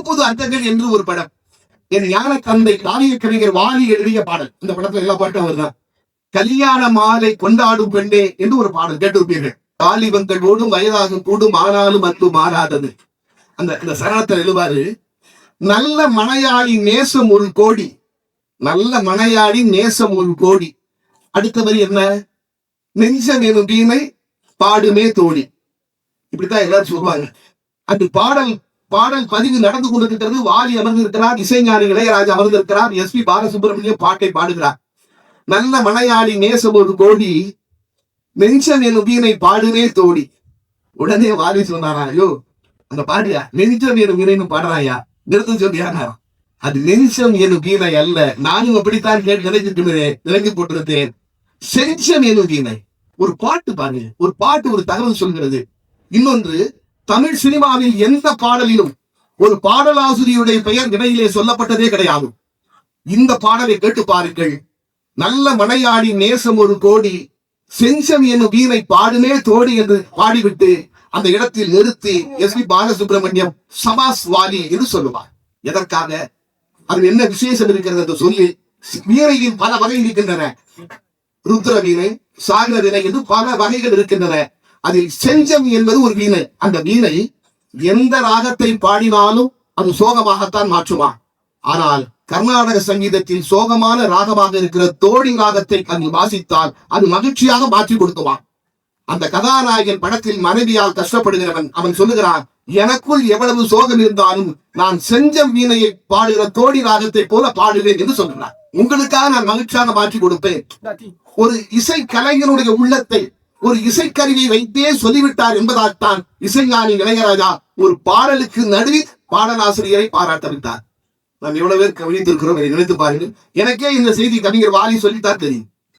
புது அர்த்தங்கள் என்று ஒரு படம். என் ஞான தந்தை காவிய கவிஞர் வாலி எழுதிய பாடல். இந்த படத்துல எல்லா பாட்டும் அவர்தான். கல்யாண மாலை கொண்டாடும் பெண்ணே என்று ஒரு பாடல் கேட்டிருப்பீர்கள். வாலிபங்கள் ஓடும் வயதாக கூடும் ஆனாலும் அன்பு மாறாதது. அந்த சரணத்தில் எழுவாரு, நல்ல மனையாளி நேசம் ஒரு கோடி, நல்ல மனையாளி நேசம் ஒரு கோடி. அடுத்த வரி என்ன? நெஞ்சம் எனும் வீணை பாடுமே தோழி. இப்படித்தான் எல்லாரும் சொல்லுவாங்க. அந்த பாடல் பதிவு நடந்து கொண்டிருக்கிறது. வாலி அமர்ந்திருக்கிறார், இசைஞானி இளையராஜா அமர்ந்திருக்கிறார், எஸ் பி பாலசுப்ரமணியம் பாட்டை பாடுகிறார். நல்ல மனையாளி நேசம் ஒரு கோடி, நெஞ்சம் எனும் வீணை பாடுமே தோழி. உடனே வாலி சொன்னாரா, ஐயோ அந்த பாடுயா நெஞ்சம் எனும் வீணைன்னு பாடுறாயா, நிறுத்த சொல்லியா? அது நெஞ்சம் எனும் வீணை அல்ல, நானும் அப்படித்தான் நினைஞ்சு போட்டிருந்தேன். செஞ்சம் எனும் வீணை. ஒரு பாட்டு பாருங்க, ஒரு பாட்டு ஒரு தகவல் சொல்கிறது. இன்னொன்று, தமிழ் சினிமாவில் எந்த பாடலிலும் ஒரு பாடலாசிரியருடைய பெயர் இடையிலே சொல்லப்பட்டதே கிடையாது. இந்த பாடலை கேட்டு பாருங்கள். நல்ல மனையாடி நேசம் ஒரு கோடி, செஞ்சம் என்னும் வீணை பாடுமே தோடி என்று பாடிவிட்டு அந்த இடத்தில் நிறுத்தி எஸ் பி பாலசுப்ரமணியம் சபாஸ் வாலி என்று சொல்லுவார். எதற்காக? அது என்ன விசேஷம் இருக்கிறது என்று சொல்லி, வீணையில் பல வகை இருக்கின்றன. ருத்ர வீணை, சாகர வீணை என்று பல வகைகள் இருக்கின்றன. அதில் செஞ்சம் என்பது ஒரு வீணை. அந்த வீணை எந்த ராகத்தை பாடினாலும் அது சோகமாகத்தான் மாற்றுமா. ஆனால் கர்நாடக சங்கீதத்தில் சோகமான ராகமாக இருக்கிற தோடி ராகத்தை அங்கு வாசித்தால் அது மகிழ்ச்சியாக மாற்றி கொடுக்குமா. அந்த கதாநாயகன் படத்தில் மனைவியால் கஷ்டப்படுகிறவன் அவன் சொல்லுகிறான், எனக்குள் எவ்வளவு சோகம் இருந்தாலும் நான் செஞ்சம் வீணையை பாடுகிற தோடி ராகத்தை போல பாடுவேன் என்று சொல்கிறான். உங்களுக்காக நான் மகிழ்ச்சியாக மாற்றி கொடுப்பேன். ஒரு இசை கலைஞனுடைய உள்ளத்தை ஒரு இசைக்கருவியை வைத்தே சொல்லிவிட்டார் என்பதால்தான் இசைஞானி இளையராஜா ஒரு பாடலுக்கு நடுவில் பாடலாசிரியரை பாராட்ட. நாம் எவ்வளவு பேர் கவனித்திருக்கிறோம் நினைத்து பாருங்கள். எனக்கே இந்த செய்தி கவிஞர் வாலி சொல்லித்தான் தெரியும்.